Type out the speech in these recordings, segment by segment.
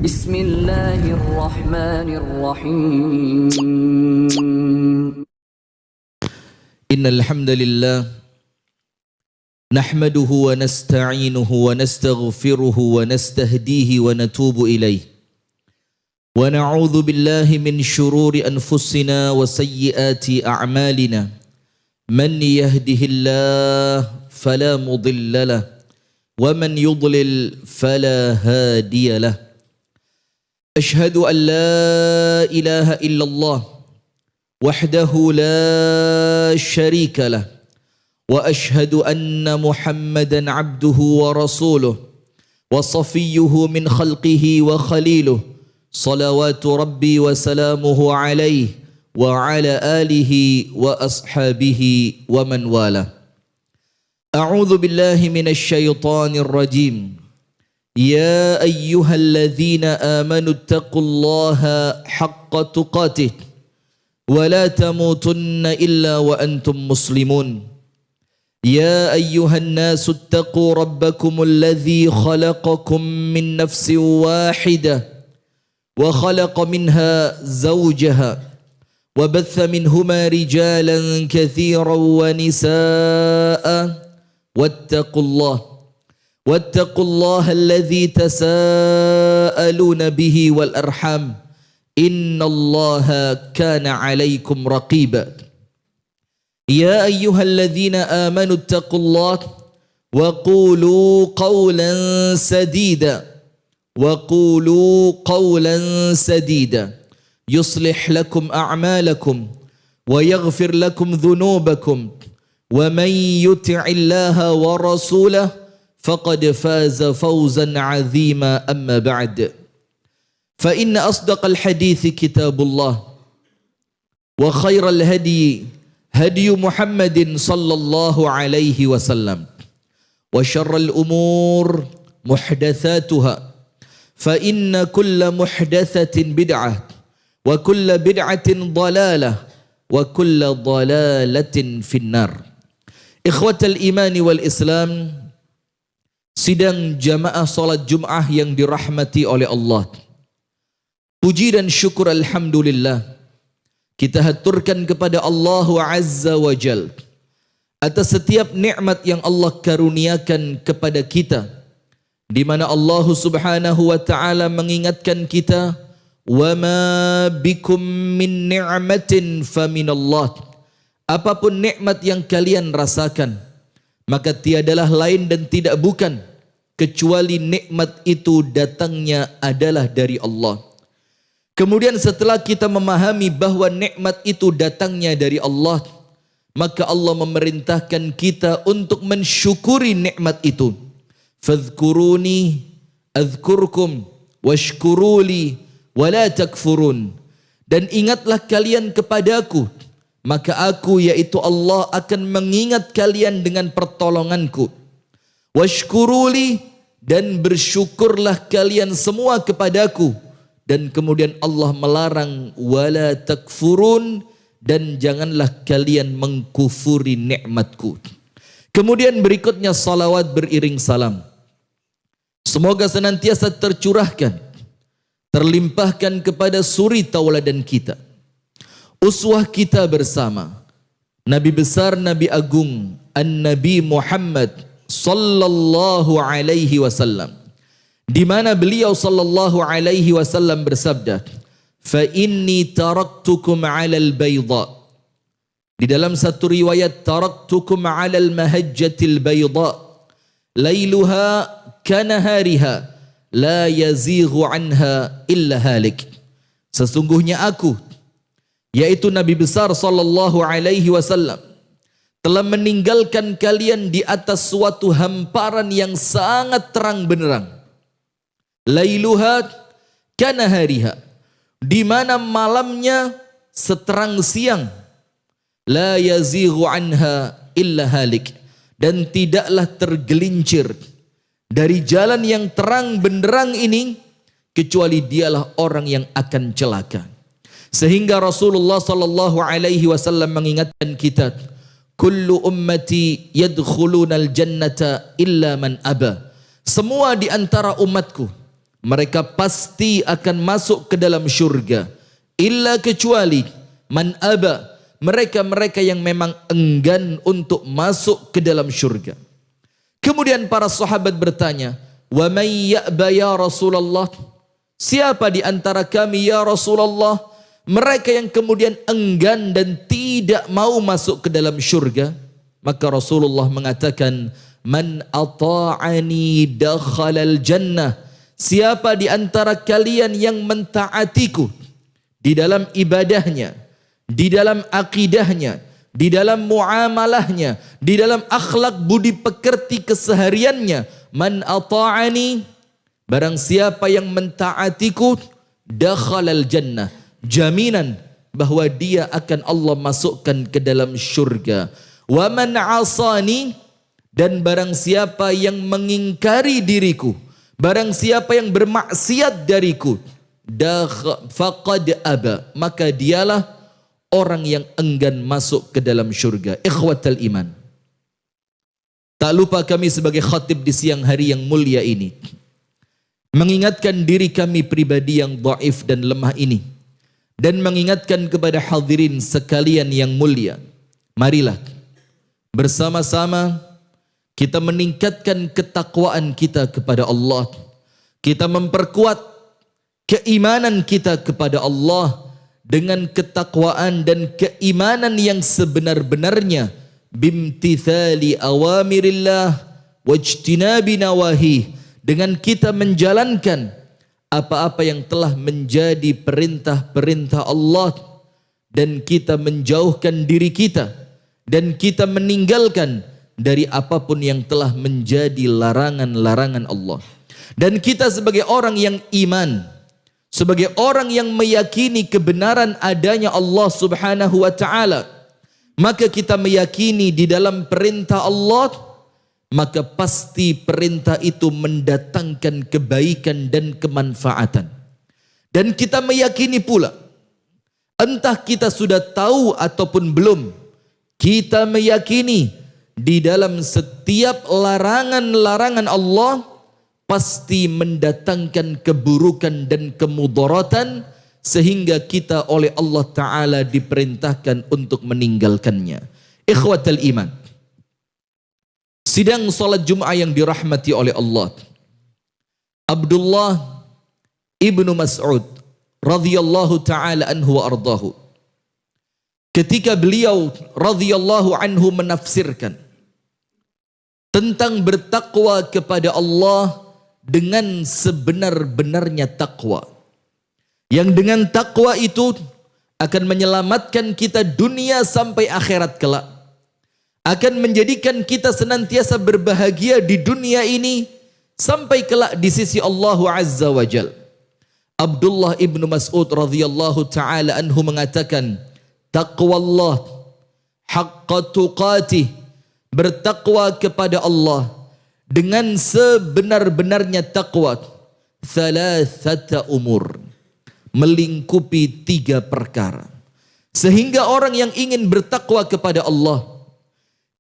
بسم الله الرحمن الرحيم إن الحمد لله نحمده ونستعينه ونستغفره ونستهديه ونتوب إليه ونعوذ بالله من شرور أنفسنا وسيئات أعمالنا من يهده الله فلا مضل له ومن يضلل فلا هادي له أشهد أن لا إله إلا الله وحده لا شريك له وأشهد أن محمدا عبده ورسوله وصفيه من خلقه وخليله صلوات ربي وسلامه عليه وعلى آله وأصحابه ومن والاه أعوذ بالله من الشيطان الرجيم يا أيها الذين آمنوا اتقوا الله حق تقاته ولا تموتن إلا وأنتم مسلمون يا أيها الناس اتقوا ربكم الذي خلقكم من نفس واحدة وخلق منها زوجها وبث منهما رجالا كثيرا ونساء واتقوا الله الذي تساءلون به والأرحام إن الله كان عليكم رقيبا يا أيها الذين آمنوا اتقوا الله وقولوا قولا سديدا يصلح لكم أعمالكم ويغفر لكم ذنوبكم ومن يطع الله ورسوله فقد فاز فوزا عظيما أما بعد فإن أصدق الحديث كتاب الله وخير الهدي هدي محمد صلى الله عليه وسلم وشر الأمور محدثاتها فإن كل محدثة بدعة وكل بدعة ضلالة وكل ضلالة في النار إخوة الإيمان والإسلام. Sidang jamaah salat Jum'ah yang dirahmati oleh Allah, puji dan syukur alhamdulillah kita haturkan kepada Allah Azza wa Jal atas setiap nikmat yang Allah karuniakan kepada kita, di mana Allah Subhanahu wa taala mengingatkan kita, wa ma bikum min ni'matin faminallah. Apapun nikmat yang kalian rasakan, maka tiadalah lain dan tidak bukan kecuali nikmat itu datangnya adalah dari Allah. Kemudian setelah kita memahami bahwa nikmat itu datangnya dari Allah, maka Allah memerintahkan kita untuk mensyukuri nikmat itu. Fadhkuruni adhkurkum washkuruli wala takfurun. Dan ingatlah kalian kepadaku, maka aku yaitu Allah akan mengingat kalian dengan pertolonganku. Washkuruli, dan bersyukurlah kalian semua kepadaku. Dan kemudian Allah melarang wala takfurun, dan janganlah kalian mengkufuri nikmatku. Kemudian berikutnya salawat beriring salam, semoga senantiasa tercurahkan, terlimpahkan kepada suri tauladan kita, uswah kita bersama, Nabi besar, Nabi agung, An-Nabi Muhammad sallallahu alaihi wasallam, di mana beliau sallallahu alaihi wasallam bersabda, fa inni taraktukum 'alal bayda. Di dalam satu riwayat, taraktukum 'alal mahajjatil bayda lailuha kanahariha la yazighu anha illa halik. Sesungguhnya aku, yaitu Nabi besar sallallahu alaihi wasallam, telah meninggalkan kalian di atas suatu hamparan yang sangat terang benderang. Lailuha kanahariha, di mana malamnya seterang siang. La yazighu anha illa halik, dan tidaklah tergelincir dari jalan yang terang benderang ini kecuali dialah orang yang akan celaka. Sehingga Rasulullah sallallahu alaihi wasallam mengingatkan kita, kullu ummati yadkhulunal jannata illa man aba. Semua di antara umatku mereka pasti akan masuk ke dalam syurga, illa kecuali man aba, mereka-mereka yang memang enggan untuk masuk ke dalam syurga. Kemudian para sahabat bertanya, wa may ya'ba ya Rasulullah, siapa di antara kami ya Rasulullah mereka yang kemudian enggan dan tidak mau masuk ke dalam syurga? Maka Rasulullah mengatakan, man ata'ani dakhalal jannah, siapa di antara kalian yang mentaatiku di dalam ibadahnya, di dalam akidahnya, di dalam muamalahnya, di dalam akhlak budi pekerti kesehariannya, man ata'ani, barang siapa yang mentaatiku, dakhalal jannah, jaminan bahwa dia akan Allah masukkan ke dalam syurga. Wa man asani, dan barang siapa yang mengingkari diriku, barang siapa yang bermaksiat dariku, faqad aba, maka dialah orang yang enggan masuk ke dalam syurga. Ikhwatal iman, tak lupa kami sebagai khatib di siang hari yang mulia ini mengingatkan diri kami pribadi yang dhaif dan lemah ini, dan mengingatkan kepada hadirin sekalian yang mulia, marilah bersama-sama kita meningkatkan ketakwaan kita kepada Allah, kita memperkuat keimanan kita kepada Allah dengan ketakwaan dan keimanan yang sebenar-benarnya, bimtithali awamirillah wajtinabi nawahi, dengan kita menjalankan apa-apa yang telah menjadi perintah-perintah Allah, dan kita menjauhkan diri kita dan kita meninggalkan dari apapun yang telah menjadi larangan-larangan Allah. Dan kita sebagai orang yang iman, sebagai orang yang meyakini kebenaran adanya Allah Subhanahu wa ta'ala, maka kita meyakini di dalam perintah Allah, maka pasti perintah itu mendatangkan kebaikan dan kemanfaatan. Dan kita meyakini pula, entah kita sudah tahu ataupun belum, kita meyakini di dalam setiap larangan-larangan Allah pasti mendatangkan keburukan dan kemudaratan, sehingga kita oleh Allah Ta'ala diperintahkan untuk meninggalkannya. Ikhwatal iman, sidang salat Jum'ah yang dirahmati oleh Allah, Abdullah ibnu Mas'ud radhiyallahu ta'ala anhu wa ardahu, ketika beliau radhiyallahu anhu menafsirkan tentang bertakwa kepada Allah dengan sebenar-benarnya takwa, yang dengan takwa itu akan menyelamatkan kita dunia sampai akhirat kelak, akan menjadikan kita senantiasa berbahagia di dunia ini sampai kelak di sisi Allah Azza wa Jal. Abdullah ibnu Mas'ud radhiyallahu ta'ala anhu mengatakan, taqwallah haqqa tuqatih, bertakwa kepada Allah dengan sebenar-benarnya takwa, thalathata umur, melingkupi 3 perkara. Sehingga orang yang ingin bertakwa kepada Allah,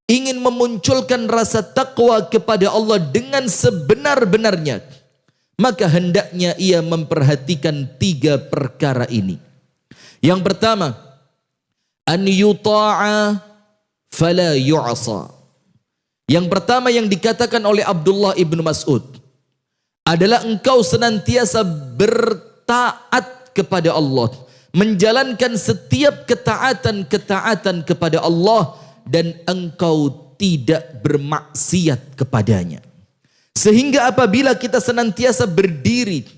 ingin memunculkan rasa takwa kepada Allah dengan sebenar-benarnya, maka hendaknya ia memperhatikan 3 perkara ini. Yang pertama, an yuta'a fala yu'asa. Yang pertama yang dikatakan oleh Abdullah ibnu Mas'ud adalah engkau senantiasa bertaat kepada Allah, menjalankan setiap ketaatan-ketaatan kepada Allah, dan engkau tidak bermaksiat kepadanya. Sehingga apabila kita senantiasa berdiri,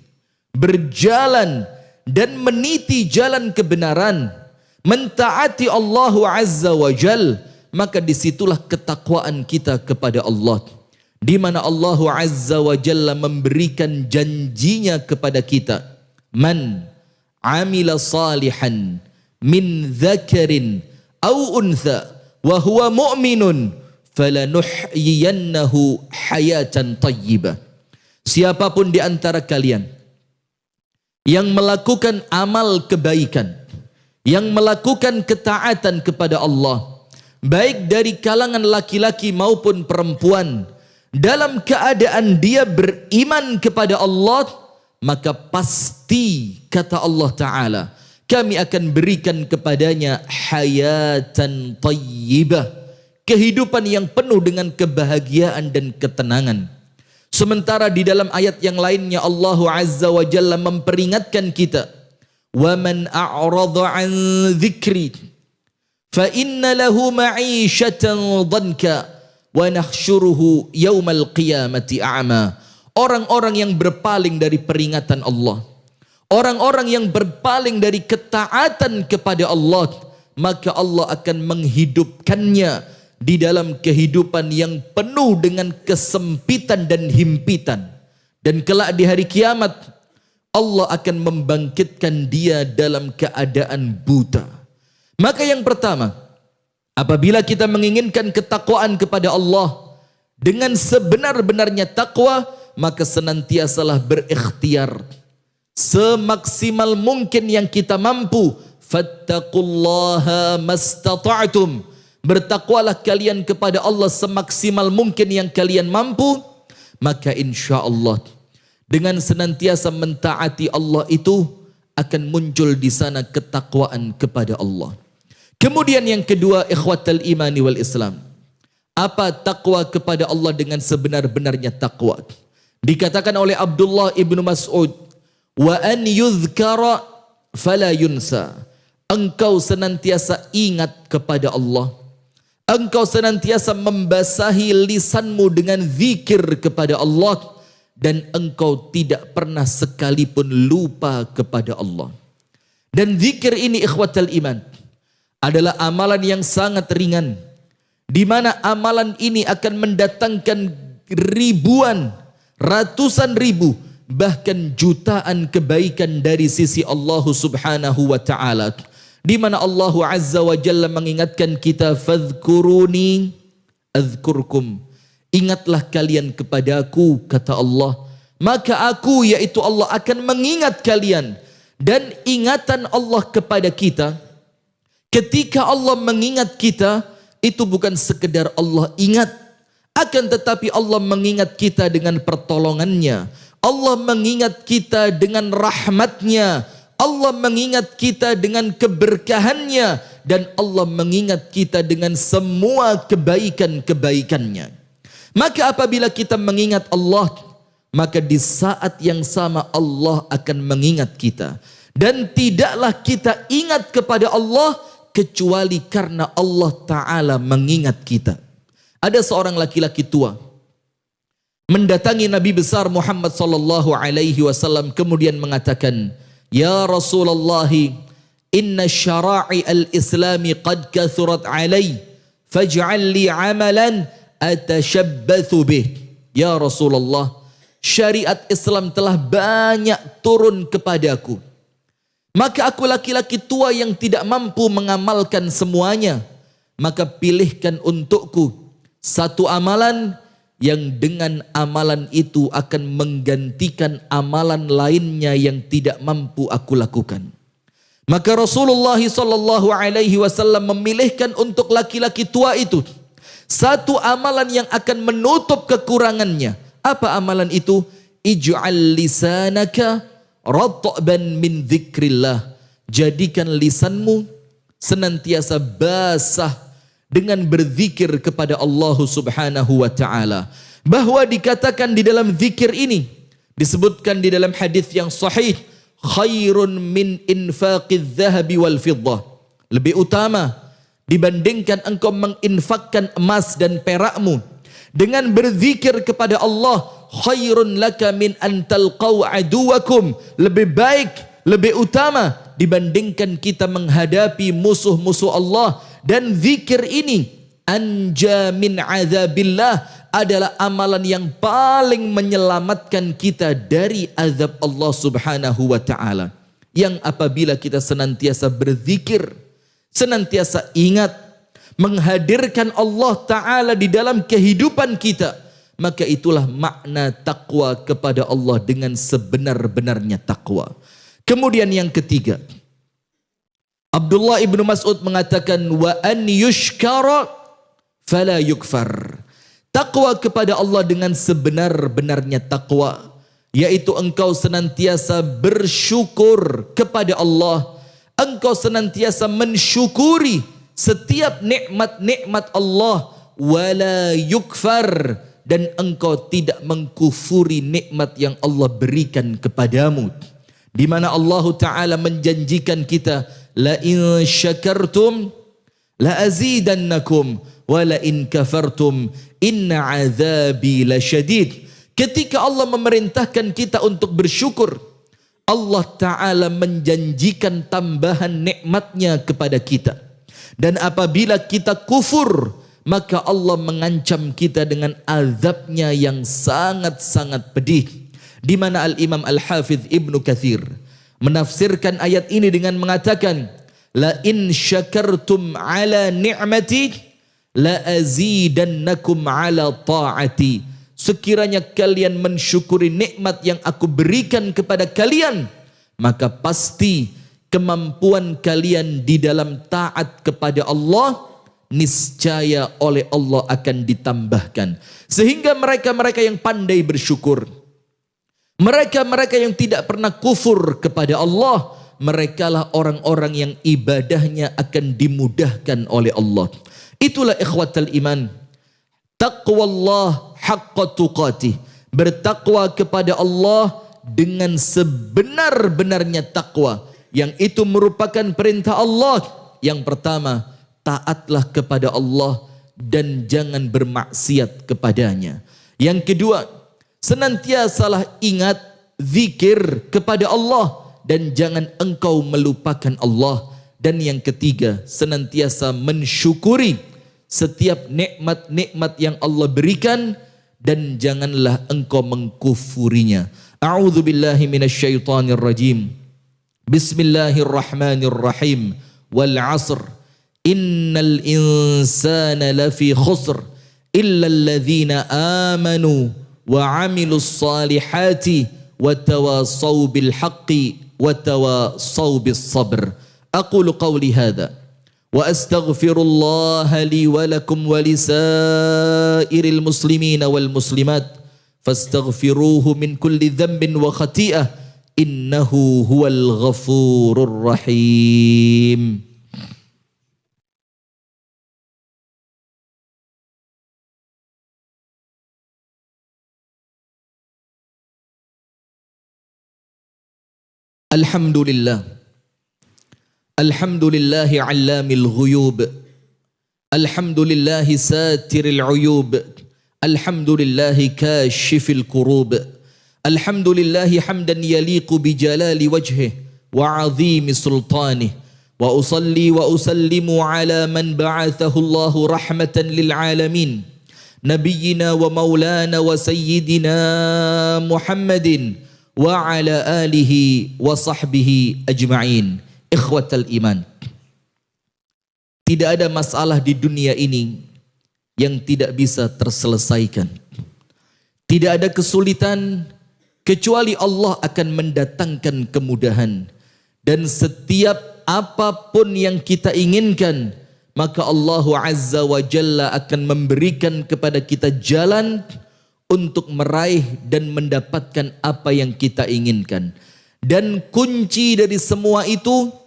berjalan dan meniti jalan kebenaran, mentaati Allah Azza wa Jal, maka disitulah ketakwaan kita kepada Allah, di mana Allah Azza wa Jalla memberikan janjinya kepada kita, man amila salihan min dzakarin aw untha wa huwa mu'minun falanuhyiyannahu hayatan thayyibah. Siapapun di antara kalian yang melakukan amal kebaikan, yang melakukan ketaatan kepada Allah, baik dari kalangan laki-laki maupun perempuan, dalam keadaan dia beriman kepada Allah, maka pasti kata Allah Ta'ala, kami akan berikan kepadanya hayatan tayyibah, kehidupan yang penuh dengan kebahagiaan dan ketenangan. Sementara di dalam ayat yang lainnya Allah Azza wa Jalla memperingatkan kita, wa man a'rada 'an dzikri fa inna lahu ma'isyatan dhanka wa nahsyuruhu yaumal qiyamati a'ma. Orang-orang yang berpaling dari peringatan Allah, orang-orang yang berpaling dari ketaatan kepada Allah, maka Allah akan menghidupkannya di dalam kehidupan yang penuh dengan kesempitan dan himpitan. Dan kelak di hari kiamat Allah akan membangkitkan dia dalam keadaan buta. Maka yang pertama, apabila kita menginginkan ketakwaan kepada Allah dengan sebenar-benarnya takwa, maka senantiasalah berikhtiar semaksimal mungkin yang kita mampu. Fattaqullaha mastata'tum, bertakwalah kalian kepada Allah semaksimal mungkin yang kalian mampu. Maka insya Allah dengan senantiasa mentaati Allah itu akan muncul di sana ketakwaan kepada Allah. Kemudian yang kedua, ikhwatal imani wal Islam, apa takwa kepada Allah dengan sebenar-benarnya takwa? Dikatakan oleh Abdullah ibnu Mas'ud, wa an yuzkara fala yunsa, engkau senantiasa ingat kepada Allah, engkau senantiasa membasahi lisanmu dengan zikir kepada Allah, dan engkau tidak pernah sekalipun lupa kepada Allah. Dan zikir ini ikhwatal iman adalah amalan yang sangat ringan, di mana amalan ini akan mendatangkan ribuan, ratusan ribu, bahkan jutaan kebaikan dari sisi Allah Subhanahu wa Ta'ala, di mana Allah Azza wa Jalla mengingatkan kita, fadhkuruni azkurkum, ingatlah kalian kepadaku, kata Allah, maka aku, yaitu Allah, akan mengingat kalian. Dan ingatan Allah kepada kita, ketika Allah mengingat kita, itu bukan sekedar Allah ingat, akan tetapi Allah mengingat kita dengan pertolongannya, Allah mengingat kita dengan rahmatnya, Allah mengingat kita dengan keberkahannya, dan Allah mengingat kita dengan semua kebaikan-kebaikannya. Maka apabila kita mengingat Allah, maka di saat yang sama Allah akan mengingat kita. Dan tidaklah kita ingat kepada Allah kecuali karena Allah Ta'ala mengingat kita. Ada seorang laki-laki tua mendatangi Nabi besar Muhammad sallallahu alaihi wasallam, kemudian mengatakan, ya Rasulullah, inna syara'i al-islami qad kathurat alai, faj'al li amalan atashabbathu bih. Ya Rasulullah, syariat Islam telah banyak turun kepadaku, maka aku laki-laki tua yang tidak mampu mengamalkan semuanya, maka pilihkan untukku satu amalan yang dengan amalan itu akan menggantikan amalan lainnya yang tidak mampu aku lakukan. Maka Rasulullah sallallahu alaihi wasallam memilihkan untuk laki-laki tua itu satu amalan yang akan menutup kekurangannya. Apa amalan itu? Ij'al lisanaka ratban min dzikrillah. Jadikan lisanmu senantiasa basah dengan berzikir kepada Allah Subhanahu wa Ta'ala. Bahwa dikatakan di dalam zikir ini, disebutkan di dalam hadis yang sahih, khairun min infaqiz zahabi wal fiddah, lebih utama dibandingkan engkau menginfakkan emas dan perakmu dengan berzikir kepada Allah. Khairun laka min an talqaw aduwakum, lebih baik, lebih utama dibandingkan kita menghadapi musuh-musuh Allah. Dan zikir ini anja min azabillah, adalah amalan yang paling menyelamatkan kita dari azab Allah Subhanahu wa Ta'ala. Yang apabila kita senantiasa berzikir, senantiasa ingat, menghadirkan Allah Ta'ala di dalam kehidupan kita, maka itulah makna takwa kepada Allah dengan sebenar-benarnya takwa. Kemudian yang ketiga, Abdullah ibnu Mas'ud mengatakan, wa an yushkara fala yukfar. Takwa kepada Allah dengan sebenar-benarnya takwa yaitu engkau senantiasa bersyukur kepada Allah, engkau senantiasa mensyukuri setiap nikmat-nikmat Allah, wala yukfar, dan engkau tidak mengkufuri nikmat yang Allah berikan kepadamu, di mana Allah Ta'ala menjanjikan kita, la in syakartum la azidannakum wa la in kafartum inna azabi lasyadid. Ketika Allah memerintahkan kita untuk bersyukur, Allah Ta'ala menjanjikan tambahan nikmatnya kepada kita. Dan apabila kita kufur, maka Allah mengancam kita dengan azabnya yang sangat-sangat pedih. Di mana Al-Imam Al-Hafidh Ibnu Katsir menafsirkan ayat ini dengan mengatakan, la in syakartum ala ni'mati la azidannakum ala ta'ati. Sekiranya kalian mensyukuri nikmat yang aku berikan kepada kalian, maka pasti kemampuan kalian di dalam taat kepada Allah niscaya oleh Allah akan ditambahkan. Sehingga mereka-mereka yang pandai bersyukur, mereka-mereka yang tidak pernah kufur kepada Allah, merekalah orang-orang yang ibadahnya akan dimudahkan oleh Allah. Itulah ikhwatal iman, taqwallah haqqa tuqatih, bertakwa kepada Allah dengan sebenar-benarnya takwa, yang itu merupakan perintah Allah. Yang pertama, taatlah kepada Allah dan jangan bermaksiat kepadanya. Yang kedua, senantiasalah ingat zikir kepada Allah dan jangan engkau melupakan Allah. Dan yang ketiga, senantiasa mensyukuri setiap nikmat-nikmat yang Allah berikan dan janganlah engkau mengkufurinya. A'udzu billahi minasyaitonir rajim. Bismillahirrahmanirrahim. Wal 'asr. Innal insana lafi khusr illa alladhina amanu wa 'amilus salihati wa tawasaw bil haqqi wa tawasaw bis sabr. Aqulu qawli hadza wa astaghfirullaha li wa lakum wa lisairil muslimina wal muslimat fastaghfiruhu min kulli dhanbin wa khati'ah innahu huwal ghafurur rahim. Alhamdulillah. Alhamdulillahi 'allamil ghuyub. Alhamdulillahi satiril 'uyub. Alhamdulillahi kashifil kurub. Alhamdulillahi hamdan yaliqu bi jalali wajhihi wa 'azimi sultanih. Wa usalli wa usallimu ala man ba'athahu Allahu rahmatan lil alamin. Nabiyyina wa maulana wa sayyidina Muhammadin wa ala alihi wa sahbihi ajma'in. Ikhwatal iman, tidak ada masalah di dunia ini yang tidak bisa terselesaikan. Tidak ada kesulitan kecuali Allah akan mendatangkan kemudahan. Dan setiap apapun yang kita inginkan, maka Allah Azza wa Jalla akan memberikan kepada kita jalan untuk meraih dan mendapatkan apa yang kita inginkan. Dan kunci dari semua itu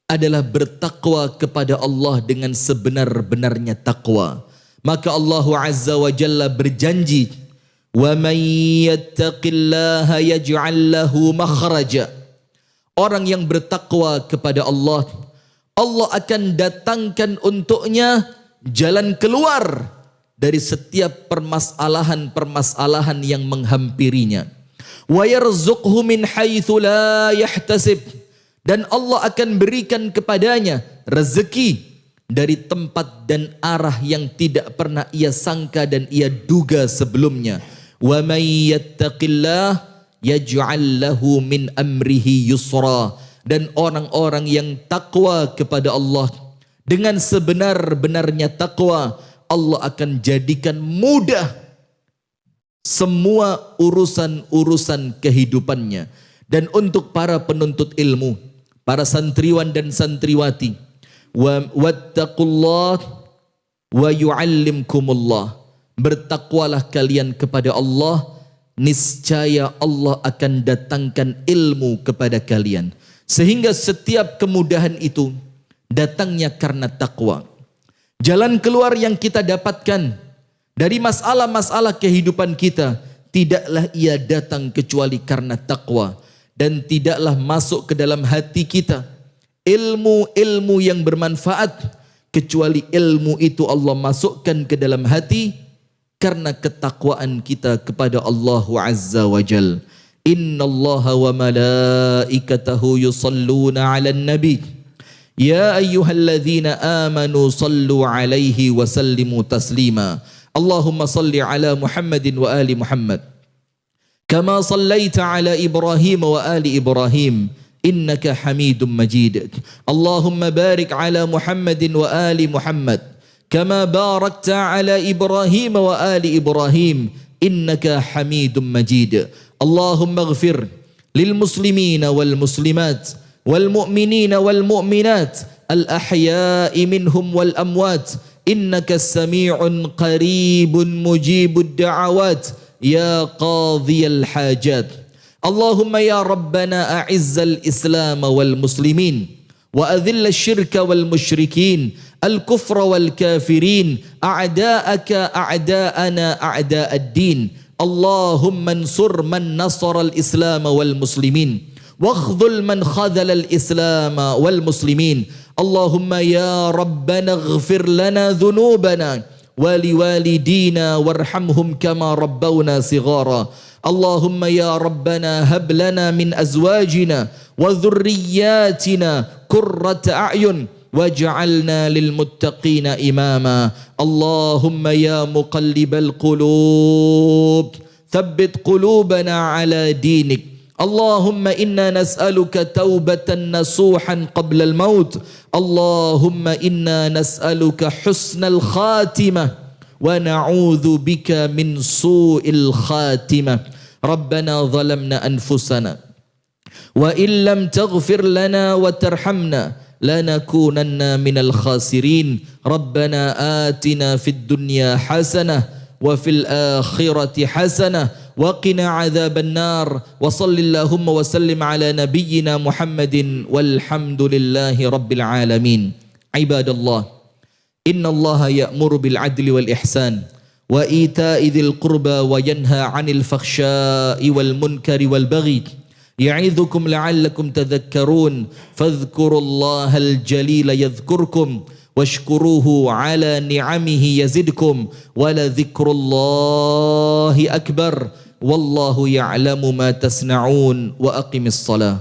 adalah bertakwa kepada Allah dengan sebenar-benarnya takwa. Maka Allah Azza wa Jalla berjanji, wa may yattaqillaha yaj'al lahu makhraja. Orang yang bertakwa kepada Allah, Allah akan datangkan untuknya jalan keluar dari setiap permasalahan-permasalahan yang menghampirinya. Wa yarzuqhu min haitsu la yahtasib. Dan Allah akan berikan kepadanya rezeki dari tempat dan arah yang tidak pernah ia sangka dan ia duga sebelumnya. Wa may yattaqillah yaj'al lahu min amrihi yusra. Dan orang-orang yang takwa kepada Allah dengan sebenar-benarnya takwa, Allah akan jadikan mudah semua urusan-urusan kehidupannya. Dan untuk para penuntut ilmu, para santriwan dan santriwati, wattaqullah wa yu'allimkumullah, bertakwalah kalian kepada Allah, niscaya Allah akan datangkan ilmu kepada kalian. Sehingga setiap kemudahan itu datangnya karena takwa. Jalan keluar yang kita dapatkan dari masalah-masalah kehidupan kita, tidaklah ia datang kecuali karena takwa. Dan tidaklah masuk ke dalam hati kita ilmu-ilmu yang bermanfaat, kecuali ilmu itu Allah masukkan ke dalam hati karena ketakwaan kita kepada Allah Azza wa Jal. Inna Allah wa malaikatahu yusalluna ala nabi. Ya ayyuhalladzina amanu sallu alaihi wa sallimu taslima. Allahumma salli ala Muhammadin wa ali Muhammad. Kama sallaita ala Ibrahim wa ali Ibrahim. Innaka hamidun majid. Allahumma barik ala Muhammadin wa ali Muhammad. Kama barakta ala Ibrahim wa ali Ibrahim. Innaka hamidun majid. Allahumma ighfir lil muslimina wal muslimat wal mu'minina wal mu'minat al ahya'i minhum wal amwat. Innaka sami'un qaribun mujibud da'awat. Ya qadhiyal hajat. Allahumma ya Rabbana a'izzal Islam wal muslimin wa adhilla syirka wal musyrikin al kufra wal kafirin a'da'aka a'da'ana a'da'ad din. Allahumma ansur man nasara al Islam wal muslimin wakhdhul man khadhala al Islam wal muslimin. Allahumma ya Rabbana ighfir lana dhunubana waliwalidina warhamhum kama rabbawna sighara. Allahumma ya Rabbana hab lana min azwajina wa dhurriyyatina qurrata a'yun waj'alna lil muttaqina imama. Allahumma ya muqallibal qulub thabbit qulubana ala dinik. Allahumma inna nas'aluka taubatan nasuhan qabla al-maut. Allahumma inna nas'aluka husnal khatimah wa na'udzu bika min su'il khatimah. Rabbana zalamna anfusana wa in lam taghfir lana wa tarhamna lanakunanna minal khasirin. Rabbana atina fid dunya hasanah wa fil akhirati hasanah وقنا عذاب النار وصل اللهم وسلم على نبينا محمد والحمد لله رب العالمين. عباد الله إن الله يأمر بالعدل والإحسان وإيتاء ذي القربى وينهى عن الفحشاء والمنكر والبغي يعظكم لعلكم تذكرون. فاذكروا الله الجليل يذكركم واشكروه على نعمه يزدكم ولذكر الله أكبر والله يعلم ما تصنعون وأقم الصلاة.